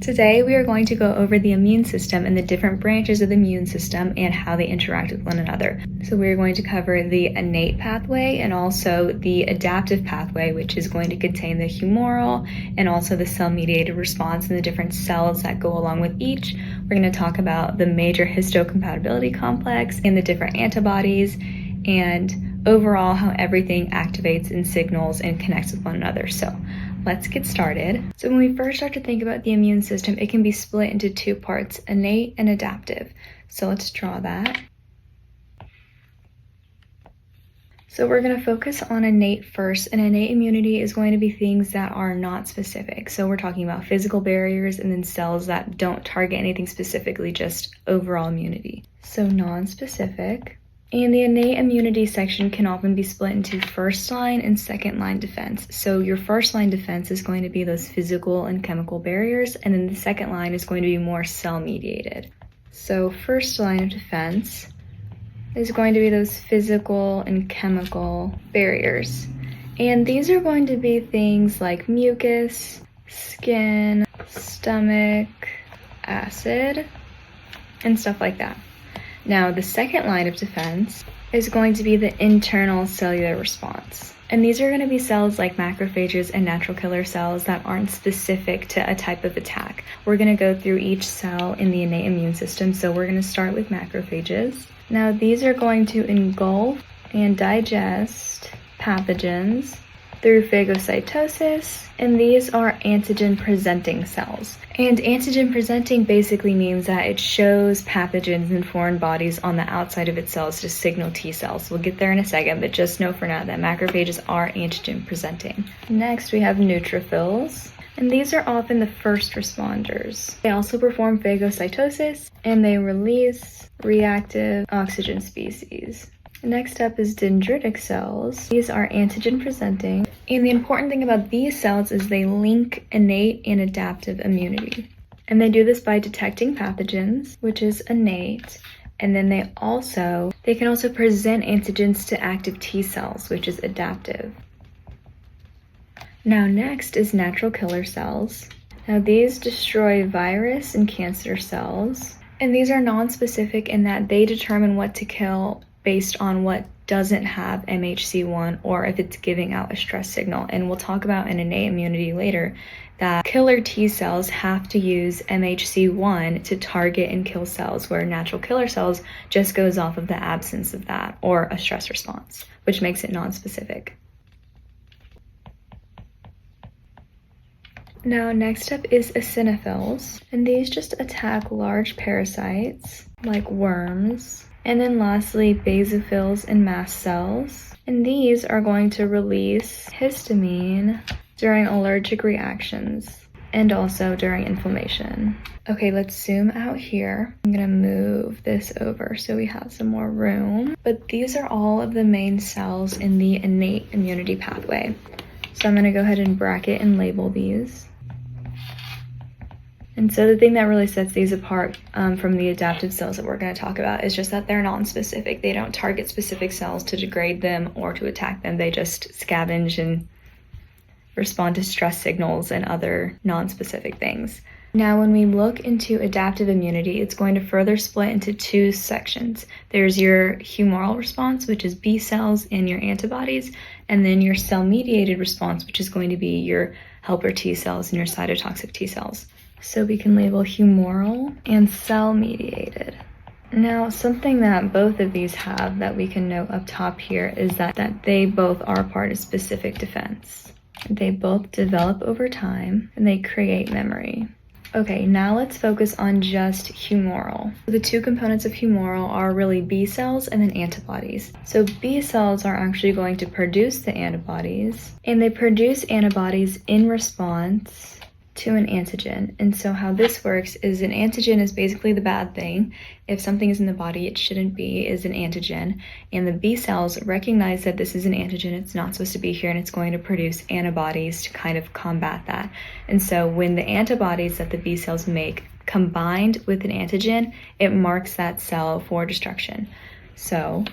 Today we are going to go over the immune system and the different branches of the immune system and how they interact with one another. So we are going to cover the innate pathway and also the adaptive pathway, which is going to contain the humoral and also the cell-mediated response and the different cells that go along with each. We're going to talk about the major histocompatibility complex and the different antibodies and overall how everything activates and signals and connects with one another. So let's get started. So when we first start to think about the immune system, it can be split into two parts, innate and adaptive. So let's draw that. So we're going to focus on innate first, and innate immunity is going to be things that are not specific. So we're talking about physical barriers and then cells that don't target anything specifically, just overall immunity. So non-specific. And the innate immunity section can often be split into first line and second line defense. So your first line defense is going to be those physical and chemical barriers, and then the second line is going to be more cell mediated. So first line of defense is going to be those physical and chemical barriers. And these are going to be things like mucus, skin, stomach, acid, and stuff like that. Now, the second line of defense is going to be the internal cellular response. And these are going to be cells like macrophages and natural killer cells that aren't specific to a type of attack. We're going to go through each cell in the innate immune system. So we're going to start with macrophages. Now, these are going to engulf and digest pathogens through phagocytosis, and these are antigen-presenting cells. And antigen-presenting basically means that it shows pathogens and foreign bodies on the outside of its cells to signal T cells. We'll get there in a second, but just know for now that macrophages are antigen-presenting. Next, we have neutrophils, and these are often the first responders. They also perform phagocytosis, and they release reactive oxygen species. Next up is dendritic cells. These are antigen presenting, and the important thing about these cells is they link innate and adaptive immunity. And they do this by detecting pathogens, which is innate, and then they can also present antigens to active T cells, which is adaptive. Now next is natural killer cells. Now these destroy virus and cancer cells, and these are non-specific in that they determine what to kill based on what doesn't have MHC1 or if it's giving out a stress signal. And we'll talk about in innate immunity later that killer T cells have to use MHC1 to target and kill cells, where natural killer cells just goes off of the absence of that or a stress response, which makes it non-specific. Now next up is eosinophils, and these just attack large parasites like worms. And then lastly, basophils and mast cells. And these are going to release histamine during allergic reactions and also during inflammation. Okay, let's zoom out here. I'm gonna move this over so we have some more room. But these are all of the main cells in the innate immunity pathway. So I'm gonna go ahead and bracket and label these. And so the thing that really sets these apart from the adaptive cells that we're going to talk about is just that they're non-specific. They don't target specific cells to degrade them or to attack them. They just scavenge and respond to stress signals and other non-specific things. Now, when we look into adaptive immunity, it's going to further split into two sections. There's your humoral response, which is B cells and your antibodies, and then your cell-mediated response, which is going to be your helper T cells and your cytotoxic T cells. So we can label humoral and cell-mediated. Now, something that both of these have that we can note up top here is that they both are part of specific defense. They both develop over time, and they create memory. Okay, now let's focus on just humoral. The two components of humoral are really B cells and then antibodies. So B cells are actually going to produce the antibodies, and they produce antibodies in response to an antigen. And so how this works is an antigen is basically the bad thing. If something is in the body it shouldn't be is an antigen, and the B cells recognize that this is an antigen, it's not supposed to be here, and it's going to produce antibodies to kind of combat that. And so when the antibodies that the B cells make combined with an antigen, it marks that cell for destruction. So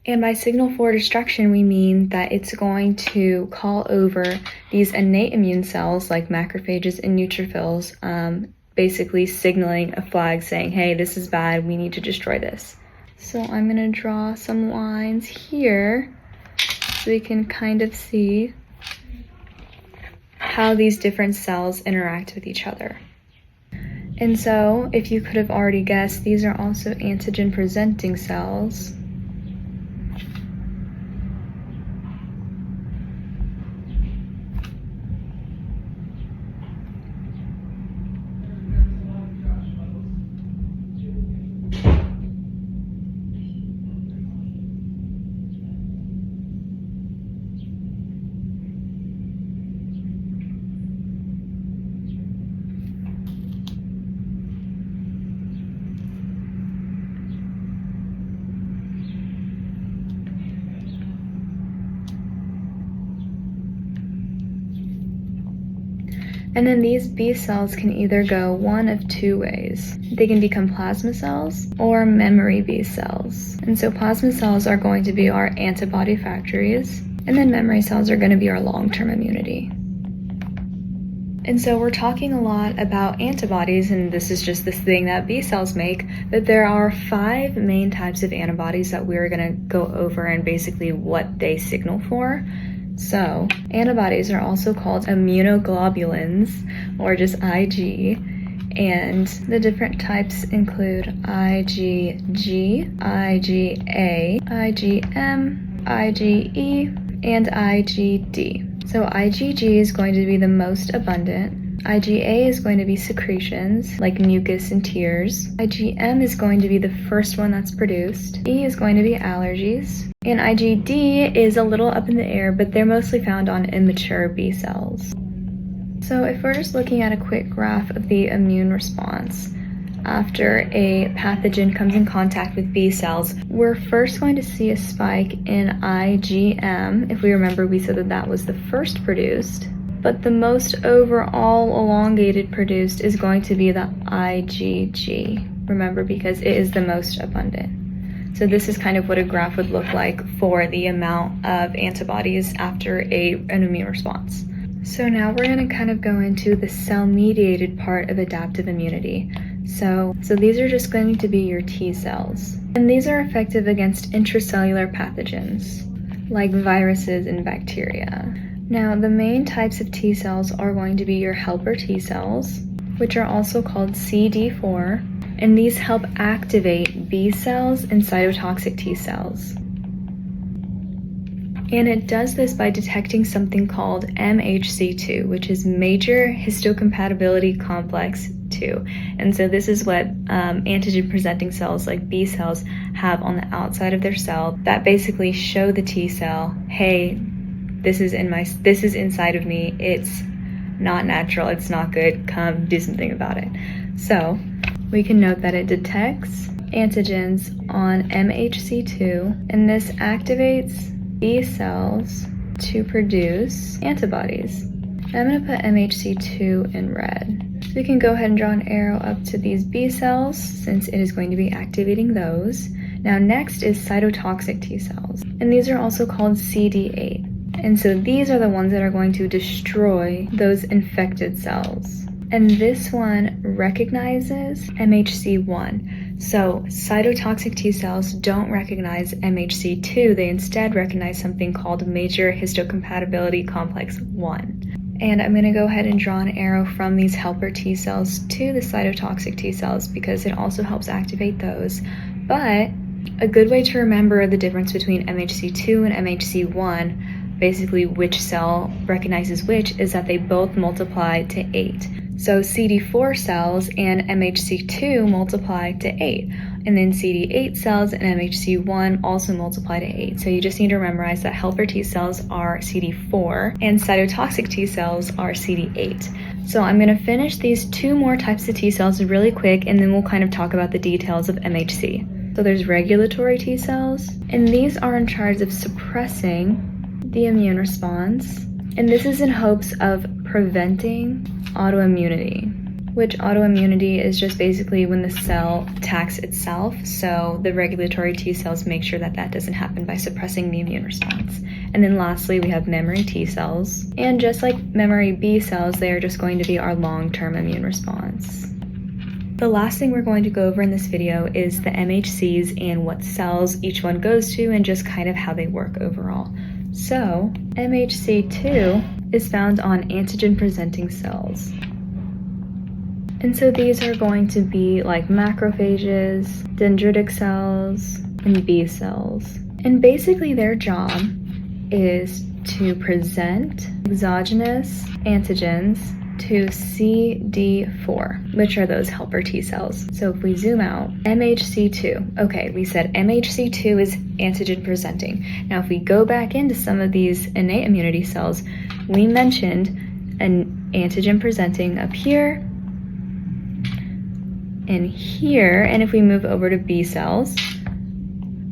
And by signal for destruction, we mean that it's going to call over these innate immune cells like macrophages and neutrophils, basically signaling a flag saying, hey, this is bad, we need to destroy this. So I'm going to draw some lines here so we can kind of see how these different cells interact with each other. And so, if you could have already guessed, these are also antigen-presenting cells. And then these B cells can either go one of two ways. They can become plasma cells or memory B cells. And so plasma cells are going to be our antibody factories, and then memory cells are going to be our long-term immunity. And so we're talking a lot about antibodies, and this is just this thing that B cells make, but there are 5 main types of antibodies that we're going to go over and basically what they signal for. So, antibodies are also called immunoglobulins, or just IG, and the different types include IgG, IgA, IgM, IgE, and IgD. So IgG is going to be the most abundant. IgA is going to be secretions, like mucus and tears. IgM is going to be the first one that's produced. E is going to be allergies. And IgD is a little up in the air, but they're mostly found on immature B cells. So if we're just looking at a quick graph of the immune response, after a pathogen comes in contact with B cells, we're first going to see a spike in IgM. If we remember, we said that that was the first produced. But the most overall elongated produced is going to be the IgG. Remember, because it is the most abundant. So this is kind of what a graph would look like for the amount of antibodies after an immune response. So now we're going to kind of go into the cell-mediated part of adaptive immunity. So these are just going to be your T cells. And these are effective against intracellular pathogens, like viruses and bacteria. Now, the main types of T cells are going to be your helper T cells, which are also called CD4, and these help activate B cells and cytotoxic T cells. And it does this by detecting something called MHC2, which is Major Histocompatibility Complex 2. And so this is what antigen-presenting cells like B cells have on the outside of their cell that basically show the T cell, hey, this is inside of me, it's not natural, it's not good, come do something about it. So we can note that it detects antigens on MHC2, and this activates B cells to produce antibodies. I'm going to put MHC2 in red. So we can go ahead and draw an arrow up to these B cells since it is going to be activating those. Now next is cytotoxic T cells, and these are also called CD8. And so these are the ones that are going to destroy those infected cells. And this one recognizes MHC1. So cytotoxic T cells don't recognize MHC2. They instead recognize something called Major Histocompatibility Complex 1. And I'm going to go ahead and draw an arrow from these helper T cells to the cytotoxic T cells because it also helps activate those. But a good way to remember the difference between MHC2 and MHC1, basically which cell recognizes which, is that they both multiply to 8. So CD4 cells and MHC2 multiply to 8. And then CD8 cells and MHC1 also multiply to 8. So you just need to memorize that helper T cells are CD4 and cytotoxic T cells are CD8. So I'm going to finish these 2 more types of T cells really quick, and then we'll kind of talk about the details of MHC. So there's regulatory T cells, and these are in charge of suppressing the immune response, and this is in hopes of preventing autoimmunity. which autoimmunity is just basically when the cell attacks itself. So the regulatory T cells make sure that that doesn't happen by suppressing the immune response. And then lastly, we have memory T cells. And just like memory B cells, they are just going to be our long-term immune response. The last thing we're going to go over in this video is the MHCs and what cells each one goes to and just kind of how they work overall. So MHC2 is found on antigen-presenting cells. And so these are going to be like macrophages, dendritic cells, and B cells. And basically their job is to present exogenous antigens to CD4, which are those helper T cells. So if we zoom out, MHC2, okay, we said MHC2 is antigen presenting. Now if we go back into some of these innate immunity cells, we mentioned an antigen presenting up here and here, and if we move over to B cells,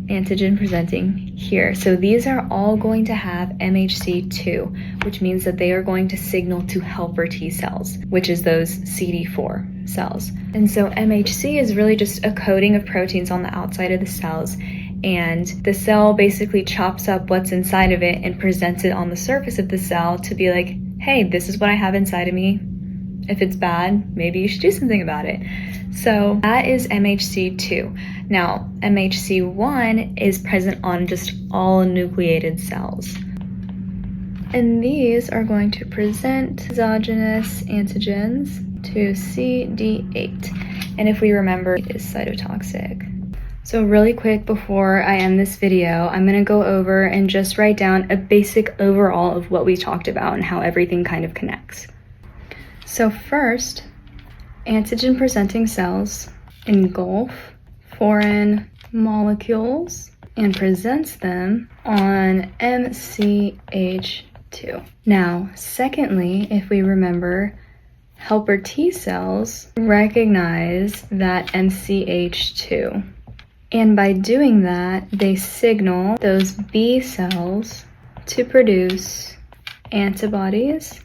antigen presenting here. So these are all going to have MHC2, which means that they are going to signal to helper T cells, which is those CD4 cells. And so MHC is really just a coating of proteins on the outside of the cells, and the cell basically chops up what's inside of it and presents it on the surface of the cell to be like, hey, this is what I have inside of me. If it's bad, maybe you should do something about it. So that is MHC2. Now, MHC1 is present on just all nucleated cells. And these are going to present exogenous antigens to CD8. And if we remember, it is cytotoxic. So really quick before I end this video, I'm going to go over and just write down a basic overall of what we talked about and how everything kind of connects. So first, antigen-presenting cells engulf foreign molecules and presents them on MCH2. Now, secondly, if we remember, helper T cells recognize that MCH2. And by doing that, they signal those B cells to produce antibodies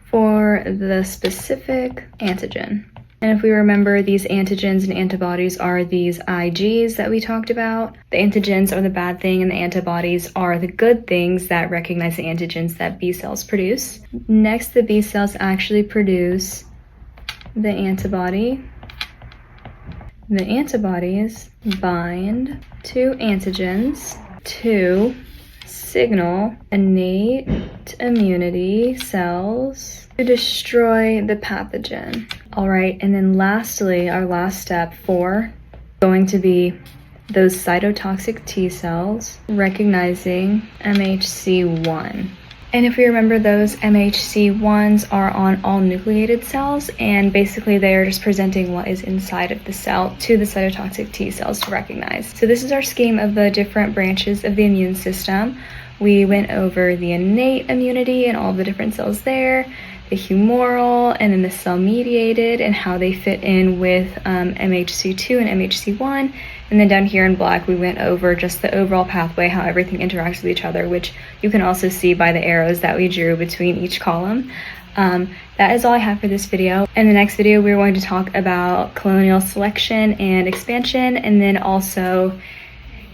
for the specific antigen. And if we remember, these antigens and antibodies are these IgGs that we talked about. The antigens are the bad thing and the antibodies are the good things that recognize the antigens that B cells produce. Next, the B cells actually produce the antibody. The antibodies bind to antigens to signal innate immunity cells to destroy the pathogen. All right, and then lastly, our last step 4, going to be those cytotoxic T cells recognizing MHC1. And if we remember, those MHC1s are on all nucleated cells, and basically they are just presenting what is inside of the cell to the cytotoxic T cells to recognize. So this is our scheme of the different branches of the immune system. We went over the innate immunity and all the different cells there, the humoral, and then the cell-mediated and how they fit in with MHC2 and MHC1. And then down here in black, we went over just the overall pathway, how everything interacts with each other, which you can also see by the arrows that we drew between each column. That is all I have for this video. In the next video, we're going to talk about colonial selection and expansion, and then also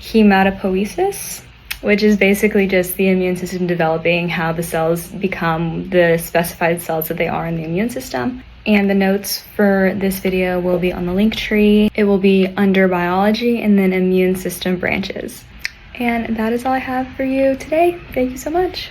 hematopoiesis, which is basically just the immune system developing how the cells become the specified cells that they are in the immune system. And the notes for this video will be on the link tree. It will be under biology and then immune system branches. And that is all I have for you today. Thank you so much.